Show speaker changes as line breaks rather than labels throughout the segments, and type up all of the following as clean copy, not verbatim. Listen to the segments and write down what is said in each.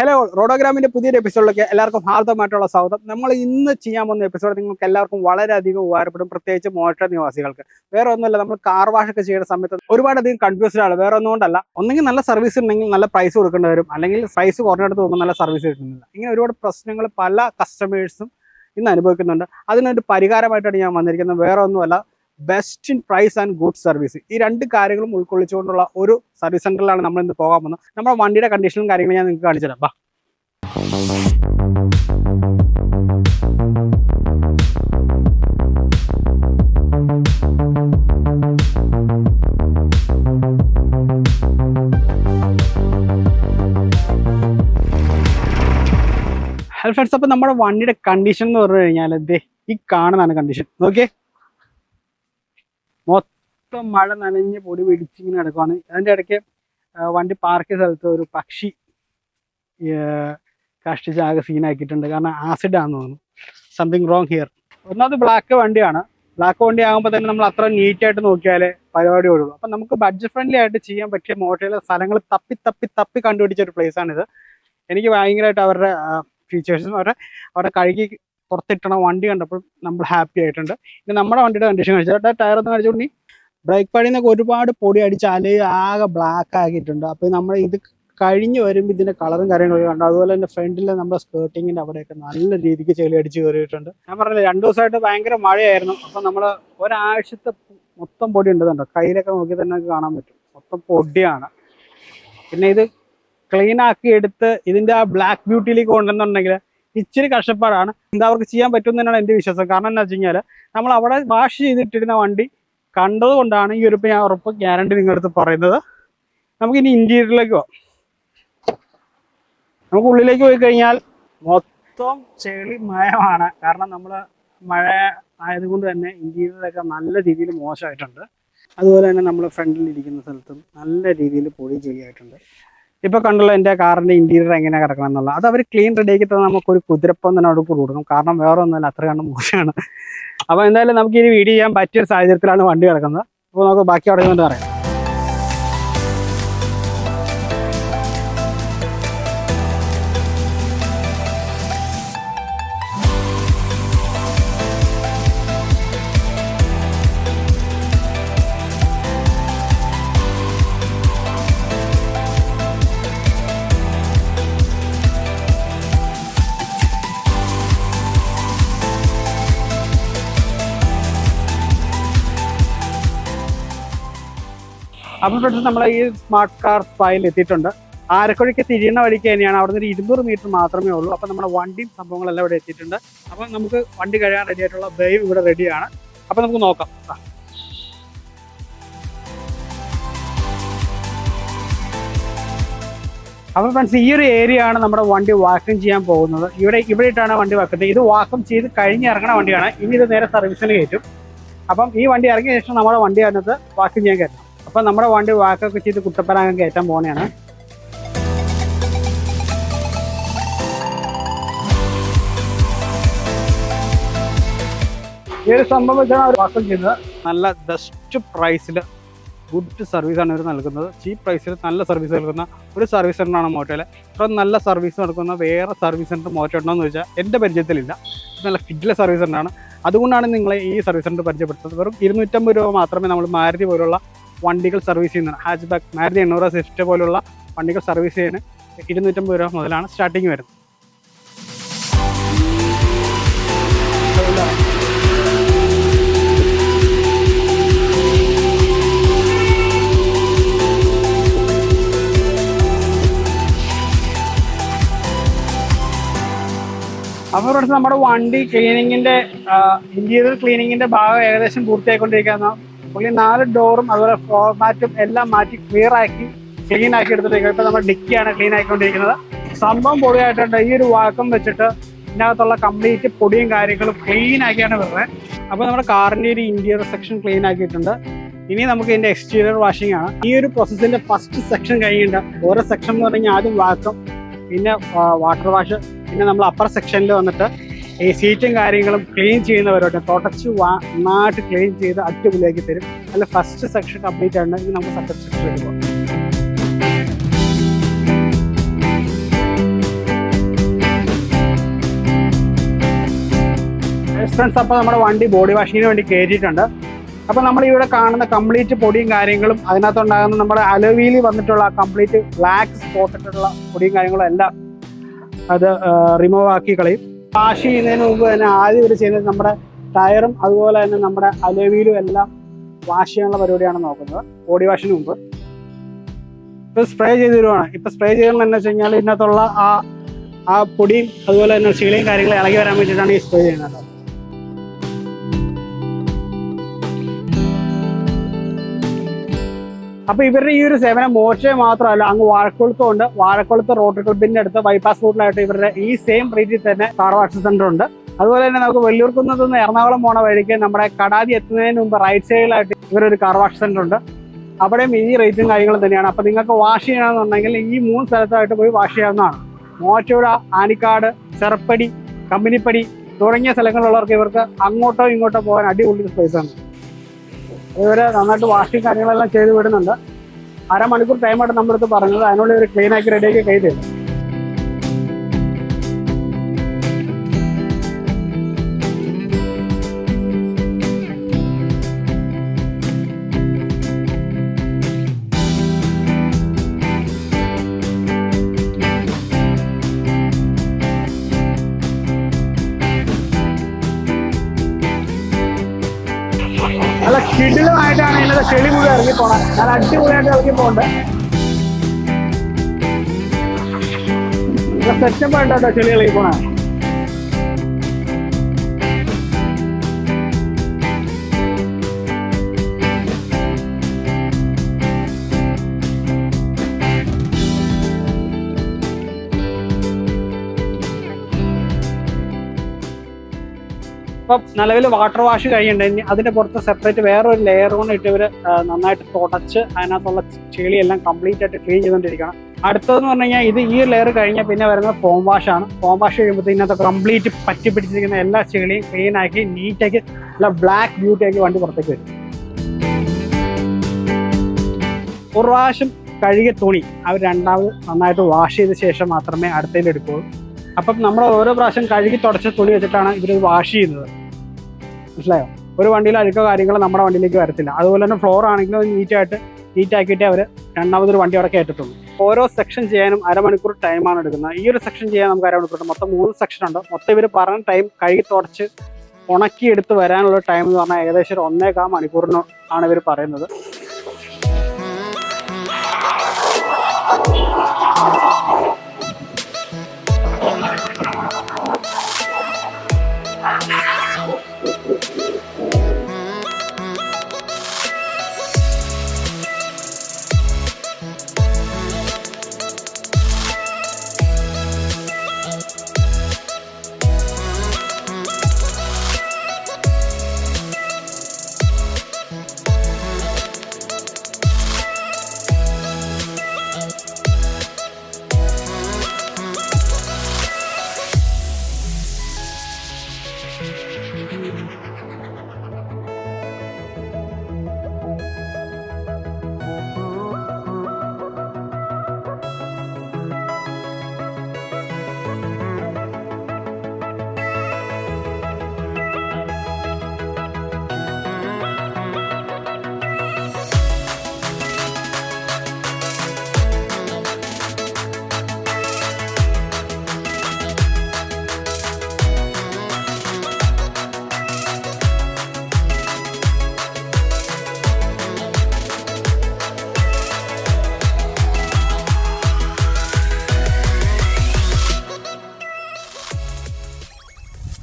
Hello റോഡോഗ്രാമിന്റെ പുതിയൊരു എപ്പിസോഡിലേക്ക് എല്ലാവർക്കും ഹാർദമായിട്ടുള്ള സ്വാഗതം. നമ്മൾ ഇന്ന് ചെയ്യാൻ പോകുന്ന എപ്പിസോഡ് നിങ്ങൾക്ക് എല്ലാവർക്കും വളരെയധികം ഉപകാരപ്പെടും, പ്രത്യേകിച്ച് മോട്ടോർ നിവാസികൾക്ക്. വേറെ ഒന്നുമല്ല, നമ്മൾ കാർ വാഷ് ഒക്കെ ചെയ്യുന്ന സമയത്ത് ഒരുപാടധികം കൺഫ്യൂസ്ഡ് ആണ്. വേറെ ഒന്നുകൊണ്ടല്ല, ഒന്നെങ്കിൽ നല്ല സർവീസ് ഉണ്ടെങ്കിൽ നല്ല പ്രൈസ് കൊടുക്കേണ്ടി വരും, അല്ലെങ്കിൽ പ്രൈസ് കുറഞ്ഞെടുത്ത് പോകുമ്പോൾ നല്ല സർവീസ് കിട്ടുന്നില്ല. ഇങ്ങനെ ഒരുപാട് പ്രശ്നങ്ങൾ പല കസ്റ്റമേഴ്സും ഇന്ന് അനുഭവിക്കുന്നുണ്ട്. അതിനൊരു പരിഹാരമായിട്ടാണ് ഞാൻ വന്നിരിക്കുന്നത്. വേറെ ഒന്നുമല്ല, best in price and good service. ഈ രണ്ട് കാര്യങ്ങളും ഉൾക്കൊള്ളിച്ചുകൊണ്ടുള്ള ഒരു സർവീസ് സെന്ററിലാണ് നമ്മൾ ഇന്ന് പോകാൻ പോകുന്നത്. നമ്മുടെ വണ്ടിയുടെ കണ്ടീഷനും കാര്യങ്ങളും ഞാൻ നിങ്ങൾക്ക് കാണിച്ചു തരാം. ഹലോ ഫ്രണ്ട്സ്, അപ്പോൾ നമ്മുടെ വണ്ടിയുടെ കണ്ടീഷൻ എന്ന് പറഞ്ഞു കഴിഞ്ഞാൽ ഈ കാണുന്നതാണ് കണ്ടീഷൻ. നോക്കിയേ, മൊത്തം മഴ നനഞ്ഞ് പൊടി പിടിച്ചിങ്ങനെ കിടക്കുവാണ്. അതിൻ്റെ ഇടയ്ക്ക് വണ്ടി പാർക്ക് ചെയ്ത സ്ഥലത്ത് ഒരു പക്ഷി കഷ്ടിച്ച് ആകെ സീനാക്കിയിട്ടുണ്ട്. കാരണം ആസിഡ് ആണെന്ന് തോന്നുന്നു. Something wrong here. ഒന്നാമത് ബ്ലാക്ക് വണ്ടിയാണ്. ബ്ലാക്ക് വണ്ടി ആകുമ്പോൾ തന്നെ നമ്മൾ അത്ര നീറ്റായിട്ട് നോക്കിയാലേ പരിപാടി ഓടുള്ളൂ. അപ്പം നമുക്ക് ബഡ്ജറ്റ് ഫ്രണ്ട്ലി ആയിട്ട് ചെയ്യാൻ പറ്റിയ മോട്ടോറിലെ സ്ഥലങ്ങൾ തപ്പി കണ്ടുപിടിച്ച ഒരു പ്ലേസാണിത്. എനിക്ക് ഭയങ്കരമായിട്ട് അവരുടെ ഫീച്ചേഴ്സും അവരുടെ കഴുകി പുറത്തിട്ടണ വണ്ടി കണ്ടപ്പോൾ നമ്മൾ ഹാപ്പി ആയിട്ടുണ്ട്. ഇനി നമ്മുടെ വണ്ടിയുടെ കണ്ടീഷൻ കഴിച്ചാൽ ടയർ ഒന്ന് കഴിച്ചുകൊണ്ട് ബ്രേക്ക് പാഡിൽ നിന്നൊക്കെ ഒരുപാട് പൊടി അടിച്ച് ആകെ ബ്ലാക്ക് ആക്കിയിട്ടുണ്ട്. അപ്പോൾ നമ്മൾ ഇത് കഴിഞ്ഞ് വരുമ്പോൾ ഇതിൻ്റെ കളറും കാര്യങ്ങളൊക്കെ കണ്ടു. അതുപോലെ തന്നെ ഫ്രണ്ടിൽ നമ്മുടെ സ്കേർട്ടിങ്ങിൻ്റെ അവിടെയൊക്കെ നല്ല രീതിക്ക് ചെളി അടിച്ച് കയറിയിട്ടുണ്ട്. ഞാൻ പറഞ്ഞില്ല, 2 ദിവസമായിട്ട് ഭയങ്കര മഴയായിരുന്നു. അപ്പം നമ്മൾ ഒരാഴ്ചത്തെ മൊത്തം പൊടി ഉണ്ട്. കണ്ടോ, കയ്യിലൊക്കെ നോക്കി തന്നെ കാണാൻ പറ്റും, മൊത്തം പൊടിയാണ്. പിന്നെ ഇത് ക്ലീൻ ആക്കി എടുത്ത് ഇതിൻ്റെ ആ ബ്ലാക്ക് ബ്യൂട്ടിയിലേക്ക് കൊണ്ടുവന്നുണ്ടെങ്കിൽ ഇച്ചിരി കഷ്ടപ്പാടാണ്. എന്താ അവർക്ക് ചെയ്യാൻ പറ്റുമെന്നാണ് എൻ്റെ വിശ്വാസം. കാരണം എന്താ വെച്ച് കഴിഞ്ഞാൽ നമ്മൾ അവിടെ വാഷ് ചെയ്തിട്ടിരുന്ന വണ്ടി കണ്ടത് കൊണ്ടാണ് ഈ ഒരു ഞാൻ ഉറപ്പ് ഗ്യാരണ്ടി നിങ്ങളടുത്ത് പറയുന്നത്. നമുക്കിനി ഇൻറ്റീരിയറിലേക്ക് പോകാം. നമുക്ക് ഉള്ളിലേക്ക് പോയി കഴിഞ്ഞാൽ മൊത്തം ചെളി മയമാണ്. കാരണം നമ്മൾ മഴ ആയതുകൊണ്ട് തന്നെ ഇൻറ്റീരിയറൊക്കെ നല്ല രീതിയിൽ മോശമായിട്ടുണ്ട്. അതുപോലെ തന്നെ നമ്മൾ ഫ്രണ്ടിലിരിക്കുന്ന സ്ഥലത്തും നല്ല രീതിയിൽ പൊടി ചെളിയായിട്ടുണ്ട്. ഇപ്പോൾ കണ്ടുള്ള എൻ്റെ കാറിൻ്റെ ഇൻറ്റീരിയർ എങ്ങനെയാണ് കിടക്കണം എന്നുള്ള അത് അവർ ക്ലീൻ റെഡിയാക്കി തന്നെ നമുക്കൊരു കുതിരപ്പം തന്നെ അവിടെ കൊടുക്കണം. കാരണം വേറെ ഒന്നുമല്ല, അത്ര കണ്ട് മോശമാണ്. അപ്പോൾ എന്തായാലും നമുക്ക് ഇനി വീഡിയോ ചെയ്യാൻ പറ്റിയ സാഹചര്യത്തിലാണ് വണ്ടി കിടക്കുന്നത്. അപ്പോൾ നമുക്ക് ബാക്കി അവിടെ കൊണ്ട് പറയാം. അപ്പോൾ ഫ്രണ്ട്സ്, നമ്മൾ ഈ സ്മാർട്ട് കാർ സ്പായിൽ എത്തിയിട്ടുണ്ട്. ആരക്കുഴയ്ക്ക് തിരിയുന്ന വഴിക്ക് തന്നെയാണ്. അവിടെ നിന്ന് 200 മീറ്റർ മാത്രമേ ഉള്ളൂ. അപ്പോൾ നമ്മുടെ വണ്ടിയും സംഭവങ്ങളെല്ലാം ഇവിടെ എത്തിയിട്ടുണ്ട്. അപ്പം നമുക്ക് വണ്ടി കഴിയാൻ റെഡി ആയിട്ടുള്ള ബൈവ് ഇവിടെ റെഡിയാണ്. അപ്പം നമുക്ക് നോക്കാം. അപ്പോൾ ഫ്രണ്ട്സ്, ഈ ഒരു ഏരിയ ആണ് നമ്മുടെ വണ്ടി വാക്കം ചെയ്യാൻ പോകുന്നത്. ഇവിടെ ഇട്ടാണ് വണ്ടി വെക്കുന്നത്. ഇത് വാക്കം ചെയ്ത് കഴിഞ്ഞ് ഇറങ്ങുന്ന വണ്ടിയാണ്. ഇനി ഇത് നേരെ സർവീസിന് കയറ്റും. അപ്പം ഈ വണ്ടി ഇറങ്ങിയ ശേഷം നമ്മുടെ വണ്ടി അതിനകത്ത് വാക്കം ചെയ്യാൻ കയറ്റണം. അപ്പം നമ്മുടെ വണ്ടി വാക്കൊക്കെ ചെയ്ത് കുട്ടപ്പനാകാൻ കയറ്റാൻ പോകുന്നതാണ്. ഈ ഒരു സംഭവം വെച്ചാണ് അവർ വാക്കം ചെയ്യുന്നത്. നല്ല ബെസ്റ്റ് പ്രൈസിൽ ഗുഡ് സർവീസാണ് ഇവർ നൽകുന്നത്. ചീപ്പ് പ്രൈസിൽ നല്ല സർവീസ് നൽകുന്ന ഒരു സർവീസ് സെൻ്ററാണ് മോട്ടോയിൽ. ഇത്ര നല്ല സർവീസ് നടക്കുന്ന വേറെ സർവീസ് സെൻ്റർ മോട്ടോ ഉണ്ടോ എന്ന് ചോദിച്ചാൽ എൻ്റെ പരിചയത്തിലില്ല. നല്ല ഫിറ്റിലെ സർവീസ് സെൻ്ററാണ്. അതുകൊണ്ടാണ് നിങ്ങളെ ഈ സർവീസ് സെൻ്റർ പരിചയപ്പെടുത്തുന്നത്. വെറും 250 രൂപ മാത്രമേ നമ്മൾ മാരുതി പോലുള്ള വണ്ടികൾ സർവീസ് ചെയ്യുന്നത്. ഹാച്ച് ബാക്ക് മാരുതി 800 സ്വിഫ്റ്റ് പോലുള്ള വണ്ടികൾ സർവീസ് ചെയ്യാൻ 250 രൂപ മുതലാണ് സ്റ്റാർട്ടിങ് വരുന്നത്. അപ്പോൾ ഫ്രണ്ട്സ്, നമ്മുടെ വണ്ടി ക്ലീനിങ്ങിൻ്റെ ഇൻറ്റീരിയർ ക്ലീനിങ്ങിൻ്റെ ഭാഗം ഏകദേശം പൂർത്തിയായിക്കൊണ്ടിരിക്കുന്ന പുള്ളി 4 ഡോറും അതുപോലെ ഫോർമാറ്റും എല്ലാം മാറ്റി ക്ലിയർ ആക്കി ക്ലീൻ ആക്കി എടുത്തിരിക്കുക. ഇപ്പോൾ നമ്മുടെ ഡിക്കിയാണ് ക്ലീൻ ആക്കിക്കൊണ്ടിരിക്കുന്നത്. സംഭവം പൊടിയായിട്ടുണ്ട്. ഈ ഒരു വാക്കം വെച്ചിട്ട് ഇതിനകത്തുള്ള കംപ്ലീറ്റ് പൊടിയും കാര്യങ്ങളും ക്ലീൻ ആക്കിയാണ് വരുന്നത്. അപ്പോൾ നമ്മുടെ കാറിൻ്റെ ഒരു ഇൻറ്റീരിയർ സെക്ഷൻ ക്ലീൻ ആക്കിയിട്ടുണ്ട്. ഇനി നമുക്ക് ഇതിൻ്റെ എക്സ്റ്റീരിയർ വാഷിംഗ് ആണ്. ഈ ഒരു പ്രോസസ്സിൻ്റെ ഫസ്റ്റ് സെക്ഷൻ കഴിഞ്ഞിട്ടുണ്ട്. ഓരോ സെക്ഷൻ എന്ന് പറഞ്ഞാൽ ആദ്യം വാക്കം, പിന്നെ വാട്ടർ വാഷ്, പിന്നെ നമ്മൾ അപ്പർ സെക്ഷനിൽ വന്നിട്ട് ഈ സീറ്റും കാര്യങ്ങളും ക്ലീൻ ചെയ്യുന്നവരോട്ട് തുടച്ച് നന്നായിട്ട് ക്ലീൻ ചെയ്ത് അടിപൊളിയാക്കി തരും. അല്ല ഫസ്റ്റ് സെക്ഷൻ കംപ്ലീറ്റ് ആണ്. ഇനി നമുക്ക് സെക്കൻഡ് സെക്ഷൻ എടുക്കാം. ഫ്രണ്ട്സ്, അപ്പോൾ നമ്മുടെ വണ്ടി ബോഡി വാഷിങ്ങിന് വേണ്ടി കയറ്റിയിട്ടുണ്ട്. അപ്പോൾ നമ്മൾ ഇവിടെ കാണുന്ന കംപ്ലീറ്റ് പൊടിയും കാര്യങ്ങളും അതിനകത്തുണ്ടാകുന്ന നമ്മുടെ അലോവിയിൽ വന്നിട്ടുള്ള കംപ്ലീറ്റ് ബ്ലാക്ക് സ്പോട്ടിട്ടുള്ള പൊടിയും കാര്യങ്ങളും എല്ലാം അത് റിമൂവ് ആക്കി കളയും. വാഷ് ചെയ്യുന്നതിന് മുമ്പ് തന്നെ ആദ്യം ഇവർ ചെയ്യുന്നത് നമ്മുടെ ടയറും അതുപോലെ തന്നെ നമ്മുടെ അലോവിയിലും എല്ലാം വാഷ് ചെയ്യാനുള്ള പരിപാടിയാണ് നോക്കുന്നത് ബോഡി വാഷിന് മുമ്പ്. ഇപ്പോൾ സ്പ്രേ ചെയ്ത് തരുവാണ്. ഇപ്പോൾ സ്പ്രേ ചെയ്യുന്നത് എന്ന് വെച്ച് കഴിഞ്ഞാൽ ഇതിനകത്തുള്ള ആ പൊടിയും അതുപോലെ തന്നെ ചെളിയും കാര്യങ്ങളും ഇളകി വരാൻ വേണ്ടിയിട്ടാണ് ഈ സ്പ്രേ ചെയ്യുന്നത്. അപ്പോൾ ഇവരുടെ ഈ ഒരു സേവനം മോശം മാത്രമല്ല, അങ്ങ് വാഴക്കുളത്തുണ്ട്. വാഴക്കുളത്ത് റോട്ടറി ക്ലബിന്റെ അടുത്ത് ബൈപ്പാസ് റൂട്ടിലായിട്ട് ഇവരുടെ ഈ സെയിം റേറ്റിൽ തന്നെ കാർ വാഷ് സെന്റർ ഉണ്ട്. അതുപോലെ തന്നെ നമുക്ക് വെള്ളൂർക്കുന്നത്ത് നിന്ന് എറണാകുളം പോണ വഴിക്ക് നമ്മുടെ കടാതി എത്തുന്നതിന് മുമ്പ് റൈറ്റ് സൈഡിലായിട്ട് ഇവരൊരു കാർ വാഷ് സെന്റർ ഉണ്ട്. അവിടെയും ഈ റേറ്റും കാര്യങ്ങളും തന്നെയാണ്. അപ്പോൾ നിങ്ങൾക്ക് വാഷ് ചെയ്യണമെന്നുണ്ടെങ്കിൽ ഈ 3 സ്ഥലത്തായിട്ട് പോയി വാഷ് ചെയ്യാവുന്നതാണ്. മോറ്റോഴ, ആനിക്കാട്, ചെറുപ്പടി, കമ്പനിപ്പടി തുടങ്ങിയ സ്ഥലങ്ങളിലുള്ളവർക്ക് ഇവർക്ക് അങ്ങോട്ടോ ഇങ്ങോട്ടോ പോകാൻ അടിപൊളി സ്പേസാണ്. ഇവര് നന്നായിട്ട് വാഷിങ് കാര്യങ്ങളെല്ലാം ചെയ്ത് വിടുന്നുണ്ട്. അരമണിക്കൂർ ടൈമായിട്ട് നമ്മുടെ അടുത്ത് പറഞ്ഞത്. അതിനുള്ളിൽ ഒരു ക്ലീൻ ആക്കി റെഡിയാക്കി കൈ തരും. നല്ല കിടിലുമായിട്ടാണ് ഇതിനകത്ത് ചെളി മുഴുവൻ ഇറങ്ങി പോണത്. നല്ല അടിപൊളിയായിട്ട് ഇറങ്ങി പോകണ്ട്. സെറ്റപ്പായിട്ടോ ചെളി ഇറങ്ങി പോണ. ഇപ്പം നിലവിൽ വാട്ടർ വാഷ് കഴിയുന്നുണ്ട്. അതിന്റെ പുറത്ത് സെപ്പറേറ്റ് വേറൊരു ലെയർ കൊണ്ട് ഇട്ട് ഇവർ നന്നായിട്ട് തുടച്ച് അതിനകത്തുള്ള ചെളിയെല്ലാം കംപ്ലീറ്റ് ആയിട്ട് ക്ലീൻ ചെയ്തുകൊണ്ടിരിക്കണം. അടുത്തതെന്ന് പറഞ്ഞു കഴിഞ്ഞാൽ ഈ ലെയർ കഴിഞ്ഞാൽ പിന്നെ വരുന്നത് ഫോം വാഷാണ്. ഫോം വാഷ് കഴിയുമ്പോഴത്തേക്ക് ഇതിനകത്ത് കംപ്ലീറ്റ് പറ്റി പിടിച്ചിരിക്കുന്ന എല്ലാ ചെളിയും ക്ലീൻ ആക്കി നീറ്റാക്കി നല്ല ബ്ലാക്ക് ബ്യൂട്ടി ആക്കി വണ്ടി പുറത്തേക്ക് വരും. ഒരു പ്രാവശ്യം കഴുകിയ തുണി അവർ രണ്ടാമത് നന്നായിട്ട് വാഷ് ചെയ്ത ശേഷം മാത്രമേ അടുത്തതിൽ എടുക്കുകയുള്ളൂ. അപ്പം നമ്മൾ ഓരോ പ്രാവശ്യം കഴുകി തുടച്ച തുണി വെച്ചിട്ടാണ് ഇവർ വാഷ് ചെയ്യുന്നത്. മനസ്സിലായോ? ഒരു വണ്ടിയിൽ അഴുക്ക കാര്യങ്ങൾ നമ്മുടെ വണ്ടിയിലേക്ക് വരത്തില്ല. അതുപോലെ തന്നെ ഫ്ലോർ ആണെങ്കിലും നീറ്റാക്കിയിട്ടേ അവർ രണ്ടാമതൊരു വണ്ടി അവിടെ കയറ്റത്തുള്ളൂ. ഓരോ സെക്ഷൻ ചെയ്യാനും അരമണിക്കൂർ ടൈമാണ് എടുക്കുന്നത്. ഈ ഒരു സെക്ഷൻ ചെയ്യാൻ നമുക്ക് അരമണിക്കൂർ. മൊത്തം 3 സെക്ഷൻ ഉണ്ട്. മൊത്തം ഇവർ പറഞ്ഞ ടൈം കഴുകി തുടച്ച് ഉണക്കിയെടുത്ത് വരാനുള്ള ടൈം എന്ന് പറഞ്ഞാൽ ഏകദേശം ഒരു 1.25 മണിക്കൂറിന് ആണ് ഇവർ പറയുന്നത്.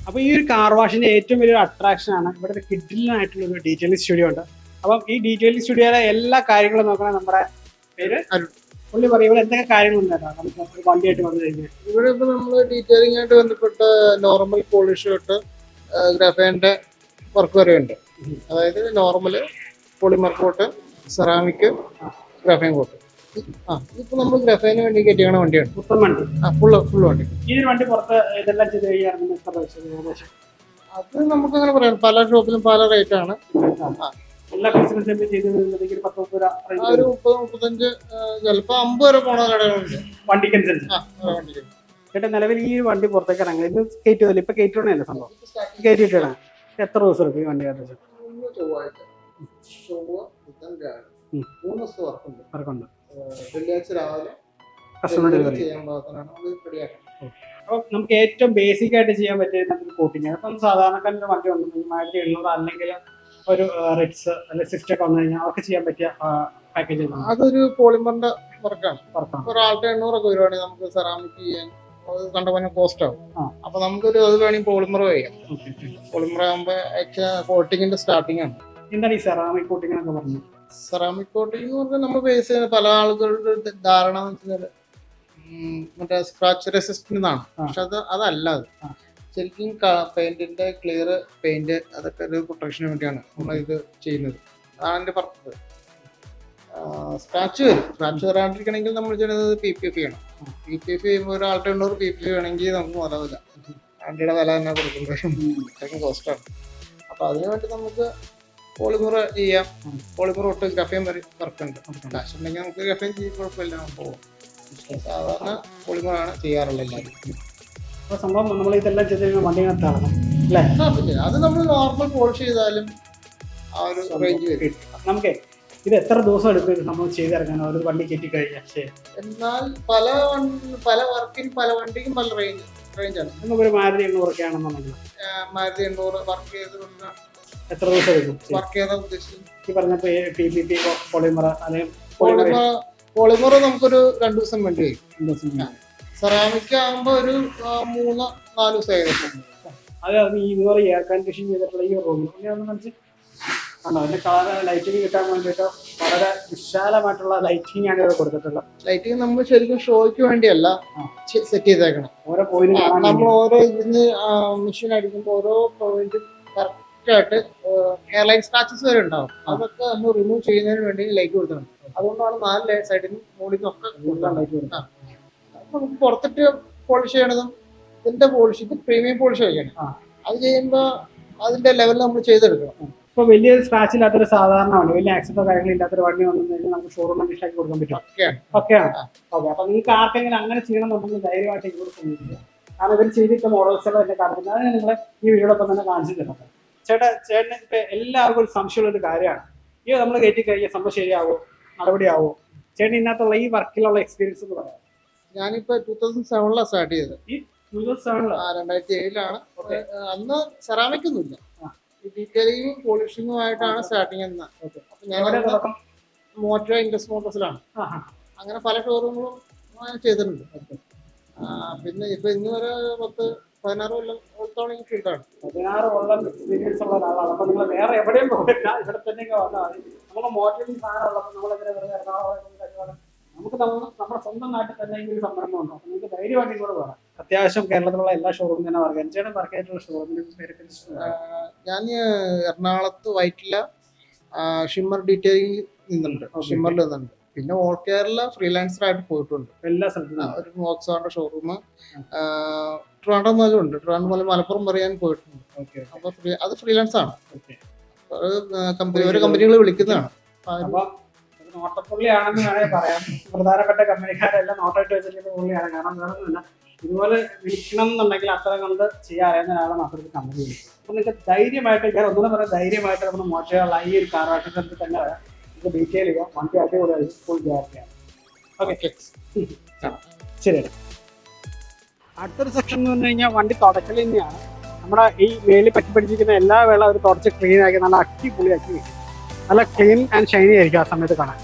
അപ്പോൾ ഈ ഒരു കാർ വാഷിന്റെ ഏറ്റവും വലിയൊരു അട്രാക്ഷൻ ആണ് ഇവിടെ ഒരു കിഡിലായിട്ടുള്ള ഒരു ഡീറ്റെയിലിംഗ് സ്റ്റുഡിയോ ഉണ്ട്. അപ്പം ഈ ഡീറ്റെയിലിംഗ് സ്റ്റുഡിയോയിലെ എല്ലാ കാര്യങ്ങളും നോക്കണം. നമ്മുടെ പേര് പുള്ളി പറയും ഇവിടെ എന്തൊക്കെ കാര്യങ്ങളുണ്ടായിരുന്നു നമുക്ക് ഒരു വണ്ടിയായിട്ട് വന്നു കഴിഞ്ഞാൽ.
ഇവിടെ ഇപ്പൊ നമ്മള് ഡീറ്റെയിലിംഗ് ആയിട്ട് ബന്ധപ്പെട്ട നോർമൽ പോളിഷ് തൊട്ട് ഗ്രാഫൈന്റെ വർക്ക് വരെ ഉണ്ട്. അതായത് normal, polymer coat, ceramic, graphene coat. ഇപ്പൊ നമ്മൾ ഗ്രാഫൈന് വേണ്ടി കയറ്റിയാണ് വണ്ടിയാണ്. ഫുൾ വണ്ടി.
ഈ ഒരു വണ്ടി പുറത്ത് ഇതെല്ലാം ചെയ്ത് കഴിയാറുണ്ട്.
അത് നമുക്ക് അങ്ങനെ പറയാം. പല ഷോപ്പിലും പല റേറ്റ് ആണ്.
എല്ലാ ഫെസിലിറ്റിയും ചെയ്ത്
ഒരു 30-35 ചിലപ്പോ 50 വരെ പോണ കടകളുണ്ട്
വണ്ടിക്കനുസരിച്ച്. ചേട്ടാ നിലവിൽ ഈ വണ്ടി പുറത്തേക്ക് ഇറങ്ങി ഇത് കയറ്റിയതല്ലേ? ഇപ്പൊ കയറ്റിടണല്ലേ സംഭവം? കയറ്റിയിട്ടാണ് എത്ര ദിവസം എടുക്കും ഈ വണ്ടി ഏകദേശം?
ചൊവ്വാഴ്ച, ചൊവ്വ, ബുധൻ, വ്യാഴം 3 ദിവസത്തെ വർക്കുണ്ട്. വെള്ളിയാഴ്ച രാവിലെ
കസ്റ്റമർ ഡെലിവറി
ചെയ്യാൻ പാകത്തിനാണ് അത് റെഡിയാക്കുന്നത്.
അപ്പോൾ നമുക്ക് ഏറ്റവും ബേസിക് ആയിട്ട് ചെയ്യാൻ പറ്റിയ കോട്ടിങ്, അപ്പം സാധാരണക്കാരുടെ വണ്ടി ഉണ്ട് 1700 അല്ലെങ്കിൽ ഒരു റിറ്റ്സ് അല്ലെങ്കിൽ സ്വിഫ്റ്റ് ഒക്കെ വന്നു കഴിഞ്ഞാൽ അവർക്ക് ചെയ്യാൻ പറ്റിയ പാക്കേജ്?
അതൊരു പോളിമറിന്റെ വർക്കാണ്. ഒരാൾക്ക് 800 ഒക്കെ വരുവാണെങ്കിൽ നമുക്ക് സെറാമിക് ചെയ്യാൻ കണ്ടമാനം കോസ്റ്റ് ആവും. അപ്പൊ നമുക്കൊരു അത് വേണമെങ്കിൽ പോളിമർ ചെയ്യാം. പോളിമർ ആകുമ്പോ കോട്ടിങ്ങിന്റെ സ്റ്റാർട്ടിംഗ് ആണ്.
എന്താണ് ഈ സെറാമിക് കോട്ടിംഗ് എന്നൊക്കെ പറഞ്ഞത്?
സെറാമിക് കോട്ടിംഗ് എന്ന് പറഞ്ഞാൽ നമ്മൾ ബേസ് ചെയ്യുന്ന പല ആളുകളുടെ ധാരണ എന്ന് വെച്ചാൽ മറ്റേ സ്ക്രാച്ച് റെസിസ്റ്റന്റ് എന്നാണ്. പക്ഷെ അതല്ല. അത് ശരിക്കും പെയിന്റിന്റെ ക്ലിയർ പെയിന്റ് അതൊക്കെ ഒരു പ്രൊട്ടക്ഷന് വേണ്ടിയാണ് നമ്മൾ ഇത് ചെയ്യുന്നത്. അതാണ് എന്റെ പർപ്പസ്. സ്ക്രാച്ച് വരാണ്ടിരിക്കണമെങ്കിൽ നമ്മൾ ചെയ്യുന്നത് PPF ചെയ്യണം. PPF ചെയ്യുമ്പോൾ ഒരാൾക്ക് 800 PPF ചെയ്യണമെങ്കിൽ നമുക്ക് മുതലാവില്ല. വണ്ടിയുടെ വില തന്നെ കൊടുക്കുമ്പോഴും കോസ്റ്റാണ്. അപ്പൊ അതിനുവേണ്ടി നമുക്ക് പോളിമർ ചെയ്യാം. പോളിമർ തൊട്ട് ഗ്രഫൈൻ വരെ വർക്കുണ്ട്. കാശ് ഉണ്ടെങ്കിൽ നമുക്ക് ഗ്രഫൈൻ ചെയ്യും, കുഴപ്പമില്ല, പോകും. സാധാരണ പോളിമറാണ് ചെയ്യാറുള്ളത് എല്ലാവരും.
അപ്പോൾ സംഭവം നമ്മൾ ഇതെല്ലാം ചെയ്ത് വണ്ടിനകത്താണ് അല്ലേ?
അത് നമ്മൾ നോർമൽ പോളിഷ് ചെയ്താലും ആ ഒരു റേഞ്ച് വരും.
നമുക്ക് ഇത് എത്ര ദിവസം എടുക്കും നമ്മൾ ചെയ്തിറങ്ങാൻ ഒരു വണ്ടി കയറ്റി കഴിഞ്ഞാൽ?
എന്നാൽ പല വർക്കിനും പല വണ്ടിക്കും പല റേഞ്ചാണ്.
നമുക്കൊരു മാരുതി 800 ഒക്കെ ആണെന്നുണ്ടെങ്കിൽ
മാരുതി 800 വർക്ക് ചെയ്ത്
എത്ര ദിവസം എടുക്കും?
വർക്ക് ചെയ്താൽ ഉദ്ദേശിച്ചു
ഈ പറഞ്ഞപ്പോൾ PPP പോളിമർ അല്ലെങ്കിൽ
പോളിമർ നമുക്കൊരു 2 ദിവസം വേണ്ടി വരും. സെറാമിക് ആകുമ്പോൾ ഒരു 3-4 ദിവസം ഏകദേശം.
അത് ഇതുപോലെ എയർ കണ്ടീഷൻ ചെയ്തിട്ടുള്ള ഈ റൂമിൽ അതിന്റെ കളർ ലൈറ്റിംഗ് കിട്ടാൻ വേണ്ടിയിട്ട് വളരെ വിശാലമായിട്ടുള്ള ലൈറ്റിംഗ് ആണ് ഇവിടെ കൊടുത്തിട്ടുള്ളത്.
ലൈറ്റിംഗ് നമ്മൾ ശരിക്കും ഷോയ്ക്ക് വേണ്ടിയല്ല സെറ്റ് ചെയ്തേക്കണം.
ഓരോ പോയിന്റ്
നമ്മൾ ഓരോ ഇതിന് മെഷീൻ അടിക്കുമ്പോൾ ഓരോ പോയിന്റും കറക്റ്റ് ആയിട്ട് എയർലൈൻ സ്ക്രാച്ചസ് വരെ ഉണ്ടാവും. അതൊക്കെ നമ്മൾ റിമൂവ് ചെയ്യുന്നതിന് വേണ്ടി ലൈറ്റ് കൊടുക്കണം. അതുകൊണ്ടാണ് 4 സൈഡിനും മുകളിൽ നിന്നൊക്കെ ലൈറ്റ് കൊടുക്കാം. നമുക്ക് പുറത്തിട്ട് പോളിഷ് ചെയ്യണതും ഇതിന്റെ പോളിഷ്, ഇത് പ്രീമിയം പോളിഷ് ചെയ്യണം. അത് ചെയ്യുമ്പോൾ അതിന്റെ ലെവലിൽ നമ്മൾ ചെയ്തെടുക്കണം.
ഇപ്പൊ വലിയ സ്ക്രാച്ച് ഇല്ലാത്തൊരു സാധാരണ വണ്ടി, വലിയ ആക്സിഡന്റോ കാര്യങ്ങൾ ഇല്ലാത്തൊരു വണ്ടി വന്നു കഴിഞ്ഞാൽ നമുക്ക് ഷോറൂം കണ്ടീഷൻ ആക്കി കൊടുക്കാൻ പറ്റും. ഒക്കെയാണ്. ഓക്കെ, അപ്പൊ നിങ്ങൾക്ക് ആർക്കെങ്കിലും അങ്ങനെ ചെയ്യണമെന്നുണ്ടെങ്കിൽ ധൈര്യമായിട്ട് ഇവിടെ ശ്രമിക്കുക. കാരണം ഇവർ ചെയ്തിട്ട് മോഡൽസെല്ലാം എന്നെ കാണിക്കുന്നത് അതിന് നിങ്ങളെ ഈ വീഡിയോടൊപ്പം തന്നെ കാണിച്ചു തരണം. ചേട്ടന് ഇപ്പൊ എല്ലാവർക്കും ഒരു സംശയമുള്ള ഒരു കാര്യമാണ്, ഈ നമ്മൾ കയറ്റി കഴിഞ്ഞാൽ സംഭവം ശരിയാവോ, നടപടിയാവോ? ചേട്ടൻ ഇതിനകത്തുള്ള ഈ വർക്കിലുള്ള എക്സ്പീരിയൻസ് എന്ന് പറയാം.
ഞാനിപ്പോ 2007 സ്റ്റാർട്ട് ചെയ്തത്.
ഈ
2007 അന്ന് സെറാമിക് ഒന്നുമില്ല, ഡീറ്റെയിലിങ്ങും പോളിഷിങ്ങുമായിട്ടാണ് സ്റ്റാർട്ടിങ്. അപ്പൊ ഞാൻ മോട്ടർ ഇൻഡസ് മോട്ടോഴ്സിലാണ്. അങ്ങനെ പല ഷോറൂമുകളും ചെയ്തിട്ടുണ്ട്. പിന്നെ ഇപ്പൊ ഇന്ന് വരെ 10-16 കൊല്ലത്തോളം ഈ ഫീൽഡാണ്.
16 കൊല്ലം എക്സ്പീരിയൻസ് ഉള്ള ഒരാളാണ്. അപ്പൊ നിങ്ങൾ വേറെ എവിടെയും പോയില്ല, ഇവിടെ തന്നെ വന്നാൽ മതി. നമുക്ക് മോട്ടറിംഗ് സാധനം ഉള്ളപ്പോൾ നമ്മളെങ്ങനെ നമുക്ക് നമ്മുടെ സ്വന്തം നാട്ടിൽ തന്നെ ഒരു സംരംഭം ഉണ്ടോ? അപ്പൊ നിങ്ങൾക്ക് ധൈര്യമായിട്ട് ഇങ്ങോട്ട് പോകാം. അത്യാവശ്യം കേരളത്തിലുള്ള എല്ലാ ഷോറൂം തന്നെ വർക്ക് ചെയ്യാൻ വർക്കായിട്ടുള്ള ഷോറൂമിന്
ഞാൻ എറണാകുളത്ത് വൈറ്റില ഷിമ്മർ ഡീറ്റെയിലിംഗ് നിന്നുണ്ട്, ഷിമ്മറിൽ നിന്നുണ്ട്. പിന്നെ ഓൾ കേരള ഫ്രീലാൻസർ ആയിട്ട് പോയിട്ടുണ്ട് എല്ലാ സ്ഥലത്തും. ഒരു മോക്സാറിന്റെ ഷോറൂം ട്രിവാൻഡ്രം മുതലും ഉണ്ട്. ട്രിവാൻഡ്രം മുതൽ മലപ്പുറം പറയാൻ പോയിട്ടുണ്ട്. അപ്പൊ അത് ഫ്രീലാൻസ് ആണ്. ഓരോ കമ്പനികൾ വിളിക്കുന്നതാണ്.
നോട്ടപ്പുള്ളിയാണെന്ന് വേണമെങ്കിൽ പറയാം. പ്രധാനപ്പെട്ട കമ്പനിക്കാരെല്ലാം നോട്ടായിട്ട് വെച്ചിരിക്കുന്ന പുള്ളിയാണ്. കാരണം വേണമെന്നില്ല, ഇതുപോലെ വിളിക്കണം എന്നുണ്ടെങ്കിൽ അത്ര കണ്ട് ചെയ്യാൻ അറിയുന്ന ഒരാളെ മാത്രമേ കമ്പനി വിളിക്കും. അപ്പൊ നിങ്ങൾക്ക് ധൈര്യമായിട്ട് ഞാൻ ഒന്നും പറയാം, ധൈര്യമായിട്ട് നമ്മൾ മോശമുള്ള ഈ ഒരു കാർ വാഷിന്റെ തന്നെ നമുക്ക് ഡീറ്റെയിൽ ചെയ്യാം. വണ്ടി അടിപൊളിയായി ഫുൾ ഗ്യാരണ്ടിയാണ്. ഓക്കെ, ശരി. അടുത്തൊരു സെക്ഷൻ എന്ന് പറഞ്ഞു കഴിഞ്ഞാൽ വണ്ടി തുടക്കൽ തന്നെയാണ്. നമ്മുടെ ഈ മേളിൽ പറ്റിപ്പിടിച്ചിരിക്കുന്ന എല്ലാ വെള്ളം അവർ തുടച്ച് ക്ലീൻ ആക്കി നല്ല അടിപൊളിയാക്കി വെക്കും. നല്ല ക്ലീൻ ആൻഡ് ഷൈനി ആയിരിക്കും ആ സമയത്ത് കാണാൻ.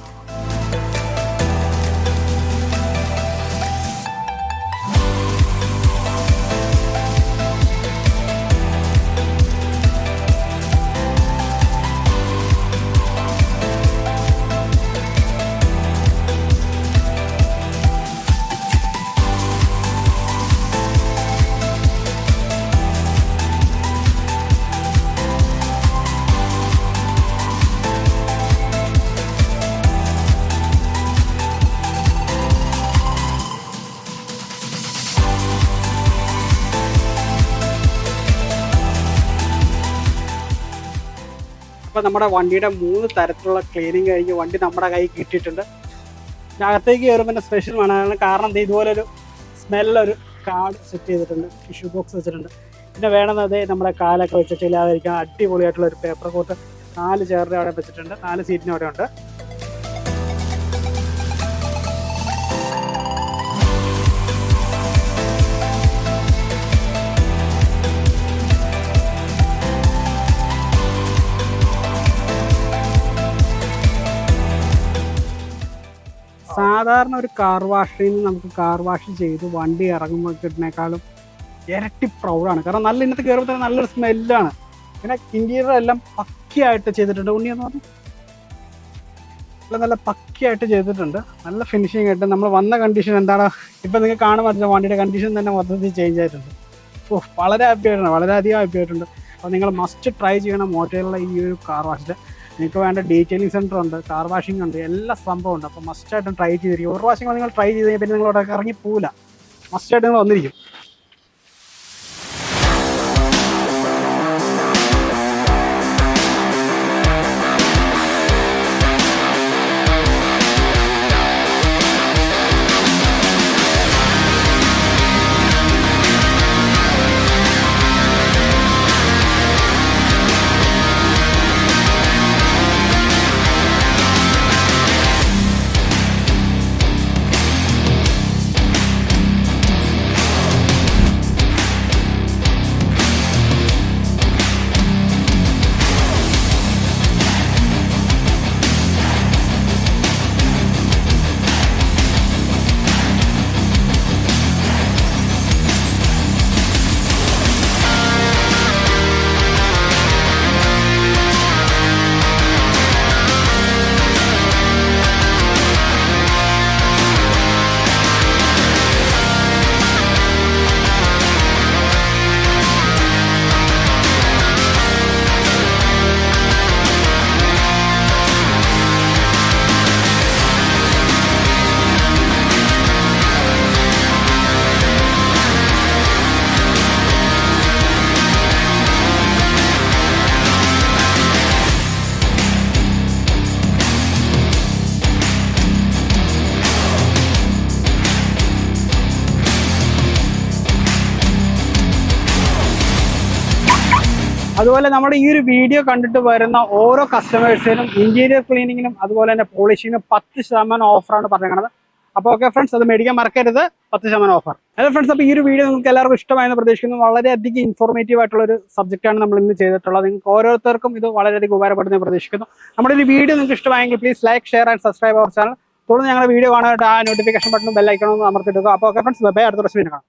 അപ്പോൾ നമ്മുടെ വണ്ടിയുടെ 3 തരത്തിലുള്ള ക്ലീനിങ് കഴിഞ്ഞ് വണ്ടി നമ്മുടെ കയ്യിൽ കിട്ടിയിട്ടുണ്ട്. അകത്തേക്ക് കയറുമ്പോൾ സ്പെഷ്യൽ വേണം. കാരണം ഇതുപോലൊരു സ്മെല്ലൊരു കാർഡ് സെറ്റ് ചെയ്തിട്ടുണ്ട്, ടിഷ്യൂ ബോക്സ് വെച്ചിട്ടുണ്ട്. പിന്നെ വേണമെന്നത് നമ്മുടെ കാലൊക്കെ വെച്ചിട്ട് ഇല്ലാതിരിക്കാൻ അടിപൊളിയായിട്ടുള്ള ഒരു പേപ്പർ കോട്ട് 4 ചെയറിൻ്റെ അവിടെ വെച്ചിട്ടുണ്ട്, 4 സീറ്റിന് അവിടെ ഉണ്ട്. സാധാരണ ഒരു കാർ വാഷിൽ നിന്ന് നമുക്ക് കാർ വാഷ് ചെയ്ത് വണ്ടി ഇറങ്ങുമ്പോൾ കിട്ടുന്നേക്കാളും ഇരട്ടി പ്രൗഡാണ്. കാരണം നല്ല ഇന്നത്തെ കയറുമ്പോൾ തന്നെ നല്ലൊരു സ്മെല്ലാണ്. പിന്നെ ഇന്റീരിയർ എല്ലാം പക്കയായിട്ട് ചെയ്തിട്ടുണ്ട്. ഉണ്ണിയെന്ന് പറഞ്ഞു നല്ല പക്കയായിട്ട് ചെയ്തിട്ടുണ്ട്, നല്ല ഫിനിഷിങ് ആയിട്ട്. നമ്മൾ വന്ന കണ്ടീഷൻ എന്താണ് ഇപ്പം നിങ്ങൾക്ക് കാണാൻ പറ്റുന്ന വണ്ടിയുടെ കണ്ടീഷൻ തന്നെ മൊത്തത്തിൽ ചേഞ്ച് ആയിട്ടുണ്ട്. വളരെ ഹാപ്പി ആയിട്ടുണ്ട്, വളരെയധികം ഹാപ്പി ആയിട്ടുണ്ട്. അപ്പോൾ നിങ്ങൾ മസ്റ്റ് ട്രൈ ചെയ്യണം മോട്ടോയിലുള്ള ഈ ഒരു കാർ വാഷിൽ. നിങ്ങൾക്ക് വേണ്ട ഡീറ്റെയിലിംഗ് സെൻറ്റർ ഉണ്ട്, കാർ വാഷിംഗ് ഉണ്ട്, എല്ലാ സംഭവം ഉണ്ട്. അപ്പോൾ മസ്റ്റായിട്ടും ട്രൈ ചെയ്തിരിക്കും. ഒരു പ്രാവശ്യം നിങ്ങൾ ട്രൈ ചെയ്ത് കഴിഞ്ഞാൽ പിന്നെ നിങ്ങളോട് ഇറങ്ങി പോവില്ല, മസ്റ്റായിട്ട് നിങ്ങൾ വന്നിരിക്കും. അതുപോലെ നമ്മുടെ ഈ ഒരു വീഡിയോ കണ്ടിട്ട് വരുന്ന ഓരോ കസ്റ്റമേഴ്സിനും ഇന്റീരിയർ ക്ലീനിങ്ങിനും അതുപോലെ തന്നെ പോളിഷിങ്ങിനും 10% ഓഫറാണ് പറഞ്ഞേക്കുന്നത്. അപ്പോൾ ഓക്കെ ഫ്രണ്ട്സ്, അത് മേടിക്കാൻ മറക്കരുത്, 10% ഓഫർ. അതെ ഫ്രണ്ട്സ്, അപ്പോൾ ഈ ഒരു വീഡിയോ നിങ്ങൾക്ക് എല്ലാവർക്കും ഇഷ്ടമായെന്ന് പ്രതീക്ഷിക്കുന്നു. വളരെയധികം ഇൻഫോർമേറ്റീവ് ആയിട്ടുള്ള ഒരു സബ്ജക്റ്റാണ് നമ്മൾ ഇന്ന് ചെയ്തിട്ടുള്ളത്. നിങ്ങൾക്ക് ഓരോരുത്തർക്കും ഇത് വളരെയധികം ഉപകാരപ്പെടുമെന്ന് പ്രതീക്ഷിക്കുന്നു. നമ്മുടെ ഒരു വീഡിയോ നിങ്ങൾക്ക് ഇഷ്ടമായെങ്കിൽ please like, share and subscribe our channel. തുടർന്ന് ഞങ്ങളുടെ വീഡിയോ കാണാനായിട്ട് ആ നോട്ടിഫിക്കേഷൻ ബട്ടൺ ബെൽ ഐക്കൺ ഒന്ന് അമർത്തിയിടുക. അപ്പോൾ ഓക്കെ ഫ്രണ്ട്സ്, ബൈ, അടുത്ത പ്രാവശ്യം കാണാം.